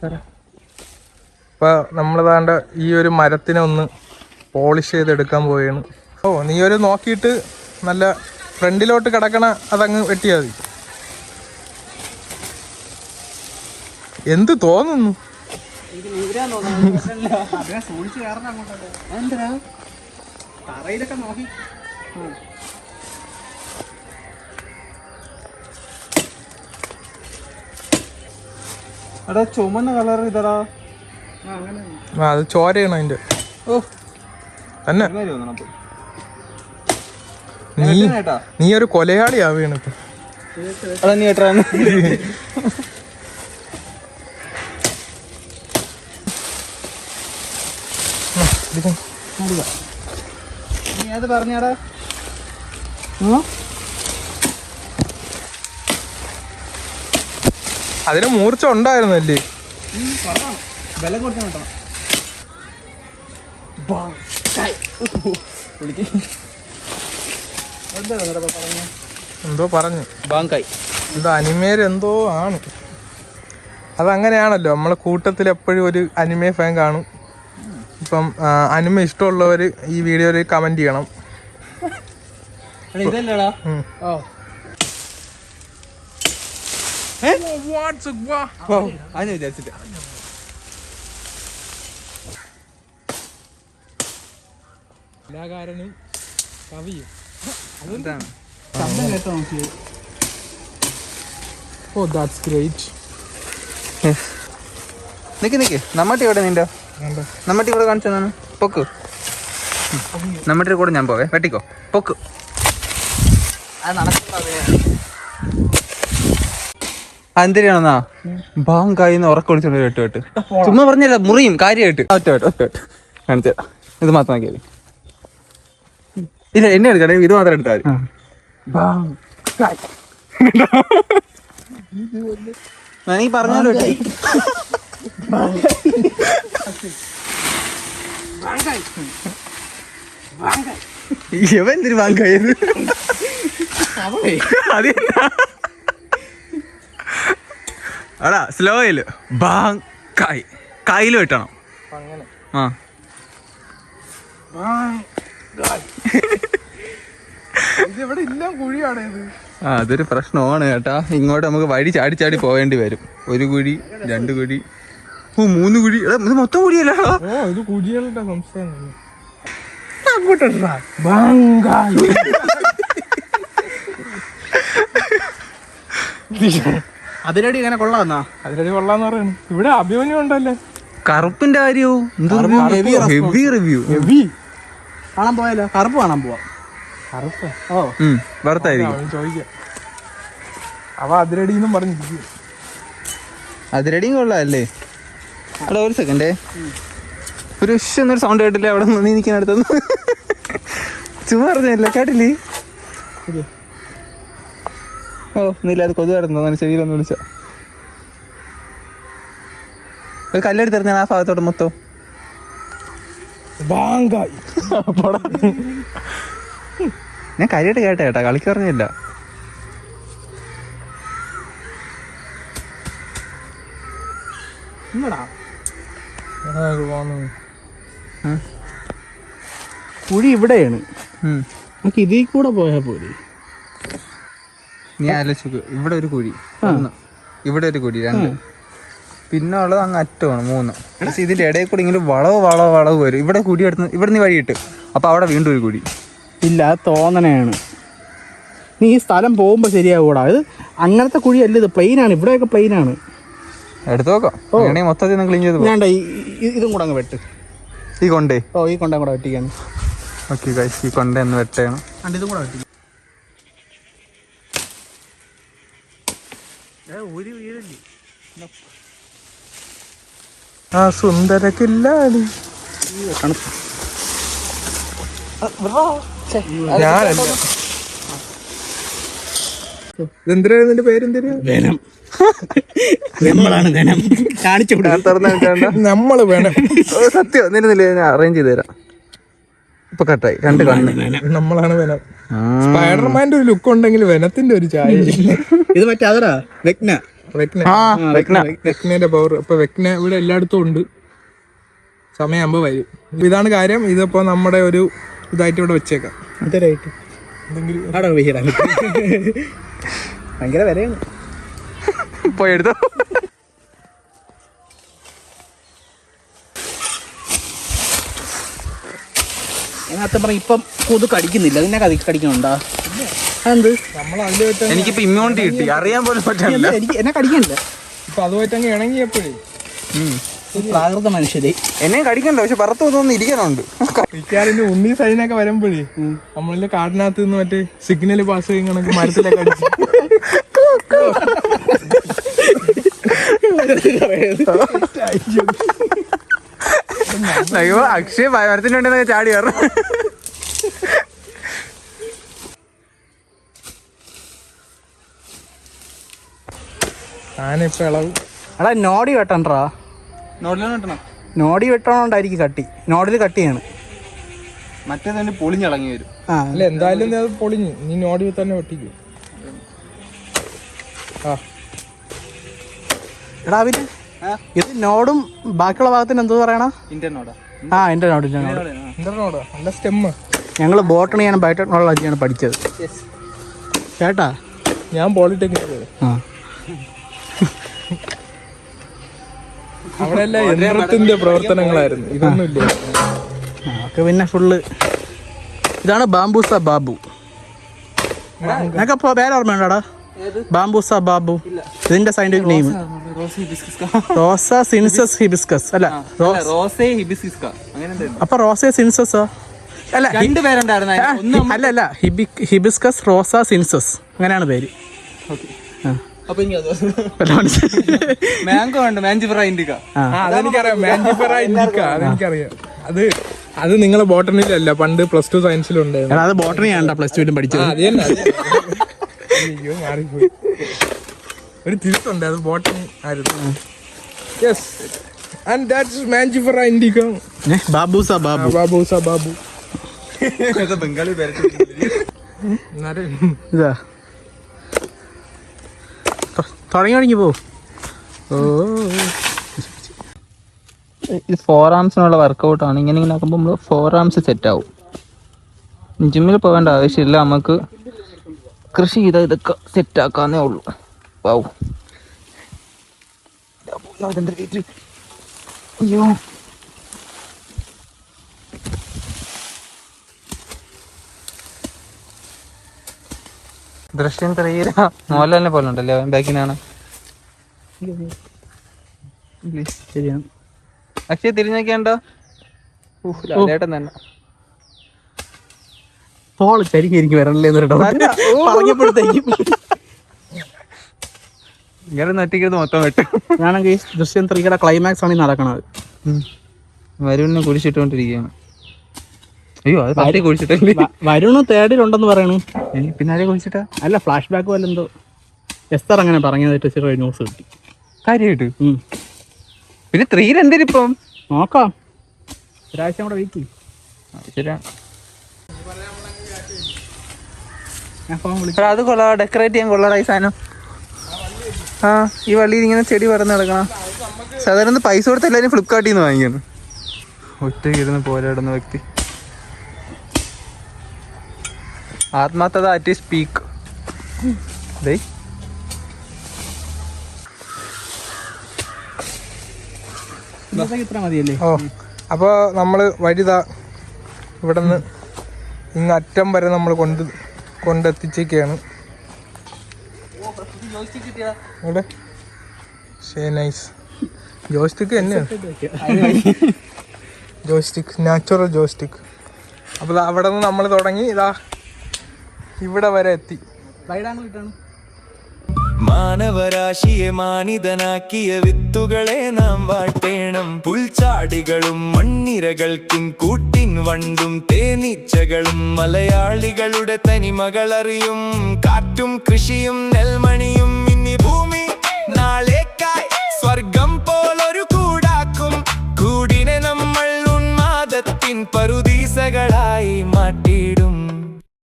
ഇപ്പൊ നമ്മളതാണ്ട് ഈ ഒരു മരത്തിനെ ഒന്ന് പോളിഷ് ചെയ്തെടുക്കാൻ പോവുകയാണ്. ഓ, നീ ഒരു നോക്കിയിട്ട് നല്ല ഫ്രണ്ടിലോട്ട് കിടക്കണ അതങ്ങ് വെട്ടിയാൽ മതി. എന്ത് തോന്നുന്നു? അടാ ചുമന്ന കളർ ഇതടാ. അത് ചോരയാണ് അതിന്റെ. ഓ തന്നെ നീ ഒരു കൊലയാളിയാവുകയാണ് ഇപ്പൊ. നീ കേട്ടാ നീ അത് പറഞ്ഞാടാ. അതിന് മൂർച്ച ഉണ്ടായിരുന്നല്ലേ? ബലം കൊടുക്കാൻ കേട്ടോ. എന്തോ പറഞ്ഞു ബാങ്കായ്. എന്തോ അനിമേര് എന്തോ ആണ്. അതങ്ങനെയാണല്ലോ, നമ്മളെ കൂട്ടത്തിൽ എപ്പോഴും ഒരു അനിമേ ഫാൻ കാണും. ഇപ്പം അനിമ ഇഷ്ടമുള്ളവർ ഈ വീഡിയോയിൽ കമന്റ് ചെയ്യണം. ഇതല്ലേടാ? അത് വിചാരിച്ചില്ല. കലാകാരനും കവിയും അതെന്താണ്? ഓ ദാറ്റ്സ് ഗ്രേറ്റ്. നിക്ക് നമ്മട്ടി ഇവിടെ നിന്റെ നമ്മട്ടി ഇവിടെ കാണിച്ചു തന്നെ. പൊക്ക്. നമ്മട്ടിയുടെ കൂടെ ഞാൻ പോവേ. വെട്ടിക്കോ. പൊക്ക്. എന്തിനാണെന്നാ ബാങ്കായിന്ന് ഉറക്കൊളിച്ചോണ്ട് വെട്ട്. ചുമ്മാ പറഞ്ഞല്ല, മുറിയും കാര്യമായിട്ട്. ഒറ്റ കാണിച്ച ഇത് മാത്രം നോക്കിയാൽ. ഇല്ല, എന്നെ എടുക്കണേ, ഇത് മാത്രം എടുത്താൽ നീ പറഞ്ഞാലോ. എന്തൊരു ബാങ്കായത്? അടാ സ്ലോയില് ബാങ്കായ് കായില് വെട്ടണം. അതൊരു പ്രശ്നമാണ് കേട്ടാ. ഇങ്ങോട്ട് നമുക്ക് വഴി ചാടി ചാടി പോവേണ്ടി വരും. 1 കുഴി 2 കുഴി 3 കുഴി. ഇത് മൊത്തം കുഴിയല്ലോ. ഇത് കുഴികളുടെ സംസ്ഥാനം. അതിലടി ഇങ്ങനെ കൊള്ളാന്നാ. അതിലടി കൊള്ളാന്ന് പറയണു. ഇവിടെ അഭിമന്യം ഉണ്ടല്ലേ. കറുപ്പിന്റെ കാര്യവും ഹെവി റിവ്യൂ. കാണാൻ പോയാലോ? കറുപ്പ് കാണാൻ പോവാ. വറുത്തായിരിക്കും ചോദിക്കാം. അവ അതിരടിന്നും പറഞ്ഞിരിക്കും. അതിരടിയും കൊള്ളാല്ലേ? അവിടെ ഒരു സെക്കൻഡേ, ഒരു എന്നൊരു സൗണ്ട് കേട്ടില്ലേ അവിടെ നീ നിൽക്കാൻ അടുത്തൊന്നും? ചുമ്മാ പറഞ്ഞല്ല, കേട്ടില്ലേ? ഓ നീല അത് കൊതു കിടന്നോ? ശരിയിലൊന്ന് വിളിച്ച ഒരു കല്ലെടുത്തിരുന്ന ആ ഭാഗത്തോട്ട് മൊത്തം. ഞാൻ കാര്യമായിട്ട് കേട്ടാ, കളിക്ക് പറഞ്ഞില്ല. കുഴി ഇവിടെയാണ്. നമുക്ക് ഇതിൽ കൂടെ പോയാൽ പോലെ. നീ ആലോചിച്ചു, ഇവിടെ ഒരു കുഴി 1, ഇവിടെ ഒരു കുഴി 2, പിന്നെ ഉള്ളത് അങ്ങ് അറ്റമാണ് 3. പക്ഷെ ഇതിന്റെ ഇടയിൽ കൂടെ ഇങ്ങനെ വളവ് വരും. ഇവിടെ കുഴി എടുത്ത് ഇവിടെ നീ വഴി ഇട്ട്, അപ്പൊ അവിടെ വീണ്ടും ഒരു കുഴി. ഇല്ല, അത് തോന്നണയാണ്. നീ ഈ സ്ഥലം പോകുമ്പോ ശരിയാകൂടാ. ഇത് അങ്ങനത്തെ കുഴിയല്ല, ഇത് പ്ലെയിനാണ്. ഇവിടെയൊക്കെ പ്ലെയിനാണ്. എടുത്തു നോക്കാം. മൊത്തത്തിൽ ക്ലീൻ ചെയ്ത് വേണ്ട, ഇതും കൂടെ അങ്ങ് വെട്ട്. ഈ കൊണ്ടേ ഈ കൊണ്ടേ കൂടെ വെട്ടിക്കാണ്. ഓക്കെ ഗൈസ്, ഈ കൊണ്ട ഒന്ന് വെട്ടണം. ഇതും കൂടെ വെട്ടി. ഒരു വീടല്ലേ ആ സുന്ദര കില്ലാടി. ഇതെന്തിനാണ് നിന്റെ പേരെന്തിനാ? വെനം. നമ്മളാണ് വെനം. കാണിച്ചു നമ്മള് വേണം. സത്യം നിന്നില്ലേ, ഞാൻ അറേഞ്ച് ചെയ്ത് തരാം. ഇപ്പൊ കട്ടായി 2 കണ്ണ്. നമ്മളാണ് വെനം. സ്പൈഡർമാന്റെ ഒരു ലുക്ക് ഉണ്ടെങ്കിൽ വെനത്തിന്റെ ഒരു ചായ. ഇത് മറ്റേ അതടാ വെഗ്ന. വെക്നയുടെ പവർ. അപ്പൊ വെക്ന ഇവിടെ എല്ലായിടത്തും ഉണ്ട്, സമയമാകുമ്പോ വരും. ഇതാണ് കാര്യം. ഇതിപ്പോ നമ്മുടെ ഒരു ഇതായിട്ട് ഇവിടെ വെച്ചേക്കാം. ഭയങ്കര വിലയാണ്. പോയി എടുത്തോ. അതിനകത്ത് പറഞ്ഞ ഇപ്പം കൊതു കടിക്കുന്നില്ല, അതിനെ കടിക്കണുണ്ടോ? എന്ത് നമ്മൾ അതിൽ എനിക്കിപ്പോ ഇമ്മ്യൂണിറ്റി കിട്ടി, അറിയാൻ പോലും പറ്റില്ല. എനിക്ക് എന്നെ കടിക്കണില്ല. ഇപ്പൊ അതുമായിട്ട് അങ്ങ് ഇണങ്ങിയപ്പോഴേ പ്രാകൃത മനുഷ്യരെ എന്നെ കടിക്കണ്ട, പക്ഷെ പുറത്ത് തോന്നുന്നു ഇരിക്കാനുണ്ട്. മിക്കാറിന്റെ ഉണ്ണി സൈനൊക്കെ വരുമ്പോഴേ നമ്മളിന്റെ കാടിനകത്ത് നിന്ന് മറ്റേ സിഗ്നൽ പാസ് ചെയ്യുന്ന കണക്ക് മരത്തിലൊക്കെ അടിച്ചു. അയ്യോ, അക്ഷയ് മരത്തിന് വേണ്ടി ചാടി കയറും. ആനിപ്പോ ഇളവ്. എടാ നോടി വെട്ടണ്ടാ, നോടി വെട്ടണോണ്ടായിരിക്കും കട്ടി. നോഡിൽ കട്ടിയാണ്, മറ്റേതന്നെ പൊളിഞ്ഞിളങ്ങി വരും. അല്ല എന്തായാലും അത് പൊളിഞ്ഞു, നീ നോടി തന്നെ വെട്ടിക്കും. എടാ അവര് ഇത് നോഡും ബാക്കിയുള്ള ഭാഗത്തിന് എന്തോ പറയണ? ഇന്ത്യൻ നോടാ. ആ എൻ്റെ നോട്. നോടാ നല്ല സ്റ്റെമ്മ്. ഞങ്ങൾ ബോട്ടണിയാണ് ബയോടെക്നോളജിയാണ് പഠിച്ചത് കേട്ടാ. ഞാൻ പോളിടെക്നിക്. അവിടെ എല്ലാം യന്ത്രത്തിന്റെ പ്രവർത്തനങ്ങളായിരുന്നു, ഇതൊന്നുമില്ല. പിന്നെ ഫുള്ള് ഇതാണ് ബാംബൂസ ബാബു. നിനക്കപ്പോ പേര് ഓർമ്മയുണ്ടോടാ? ബാംബൂസ ബാബു ഇതിന്റെ സയന്റിഫിക് നെയിം റോസ സിൻസസ് ഹിബിസ്കസ്. അല്ല അപ്പൊ റോസേ സിൻസസ് അല്ല, അല്ല ഹിബിസ്കസ് റോസ സിൻസസ് അങ്ങനെയാണ് പേര്. മാംഗോ ഉണ്ട്, മാഞ്ചിഫറ ഇൻഡിക്ക. അതെനിക്കറിയാം, മാഞ്ചിഫറ ഇൻഡിക്ക അതെനിക്കറിയാം. അത് നിങ്ങളെ ബോട്ടണിയിലല്ല, പണ്ട് +2 സയൻസിലുണ്ടായിരുന്നു. അത് ബോട്ടണിയാണ്ടാ +2 പഠിച്ചത്. മാറിപ്പോയി, ഒരു തിരുത്തുണ്ട്, അത് ബോട്ടണി ആയിരുന്നു. Yes, and that's Mangifera Indica. ബാബൂസ Babu. ബാബൂസ Babu Bengali ഇതാ തുടങ്ങി പോ. ഇത് 4 ആംസിനുള്ള വർക്കൗട്ടാണ്. ഇങ്ങനെ ആക്കുമ്പോൾ നമ്മൾ 4 ആംസ് സെറ്റ് ആവും. ജിമ്മിൽ പോകേണ്ട ആവശ്യമില്ല, നമുക്ക് കൃഷി ചെയ്താൽ ഇതൊക്കെ സെറ്റ് ആക്കാന്നേ ഉള്ളൂ. വാവ്, അയ്യോ ദൃശ്യം 3 മോഹൻലാലിനെ പോലെ ഉണ്ടല്ലേ ബാക്കിനാണ്. ശരിയാണ്. അക്ഷയ് തിരിഞ്ഞൊക്കെയുണ്ടോ? ലാലേട്ടൻ തന്നെ പോള് ചരിക്കും വരല്ലേ പറഞ്ഞപ്പോഴത്തേക്കും ഇങ്ങനെ നെറ്റിക്കത് മൊത്തം വെട്ടും. ഞാണെങ്കിൽ ദൃശ്യം 3 ക്ലൈമാക്സ് ആണ് ഈ നടക്കണത്. വരുണിനെ കുഴിച്ചിട്ടുകൊണ്ടിരിക്കുകയാണ്. അയ്യോ, അത് പാട്ടി കുഴിച്ചിട്ടല്ലേ? വരുണ് തേടിലുണ്ടെന്ന് പറയണു. പിന്നെ ആരെ കുഴിച്ചിട്ടാ? അല്ല, ഫ്ലാഷ് ബാക്ക് പോലെ എന്തോ എസ്തർ അങ്ങനെ പറഞ്ഞതായിട്ട് ചെറിയ ന്യൂസ് കിട്ടി. കാര്യമായിട്ട്? പിന്നെ 3 എന്തിനിപ്പം നോക്കാം, ഒരാഴ്ച കൂടെ വെയിറ്റ് ചെയ്യും. ശരിയാണ്. അത് കൊള്ളാം, ഡെക്കറേറ്റ് ചെയ്യാൻ കൊള്ളാം ഈ സാധനം. ആ, ഈ വള്ളിയിൽ ഇങ്ങനെ ചെടി പറന്ന് കിടക്കണം. സാധാരണ പൈസ കൊടുത്ത് എല്ലാവരും ഫ്ലിപ്കാർട്ടിൽ നിന്ന് വാങ്ങിക്കണം. ഒറ്റയ്ക്ക് ഇരുന്ന് പോരാടുന്ന വ്യക്തി. ആത്മാർത്ഥത അറ്റ് സ്പീക്ക്. ഇത്ര മതിയല്ലേ? ഓ, അപ്പോൾ നമ്മൾ വഴിതാ ഇവിടെ നിന്ന് ഇങ്ങ് അറ്റം വരെ നമ്മൾ കൊണ്ടെത്തിച്ചേക്കാണ്. ഇവിടെ നൈസ് ജോയ്സ്റ്റിക്ക് തന്നെയാണ്, ജോയ്സ്റ്റിക്ക്, നാച്ചുറൽ ജോയ്സ്റ്റിക്ക്. അപ്പോൾ അവിടെ നിന്ന് നമ്മൾ തുടങ്ങി ഇതാ ഇവിടെ വരെ എത്തി. മാനവരാശിയെ മാനിതനാക്കിയ വിത്തുകളെ നാം വാട്ടേണം. പുൽച്ചാടികളും മണ്ണിരകൾക്കും കൂട്ടിൻ വണ്ടും തേനീച്ചകളും മലയാളികളുടെ തനിമകളറിയും. കാറ്റും കൃഷിയും നെൽമണിയും ഇനി ഭൂമി നാളേക്കായി സ്വർഗം പോലൊരു കൂടാക്കും. കൂടിനെ നമ്മൾ ഉന്മാദത്തിൻ പരുതി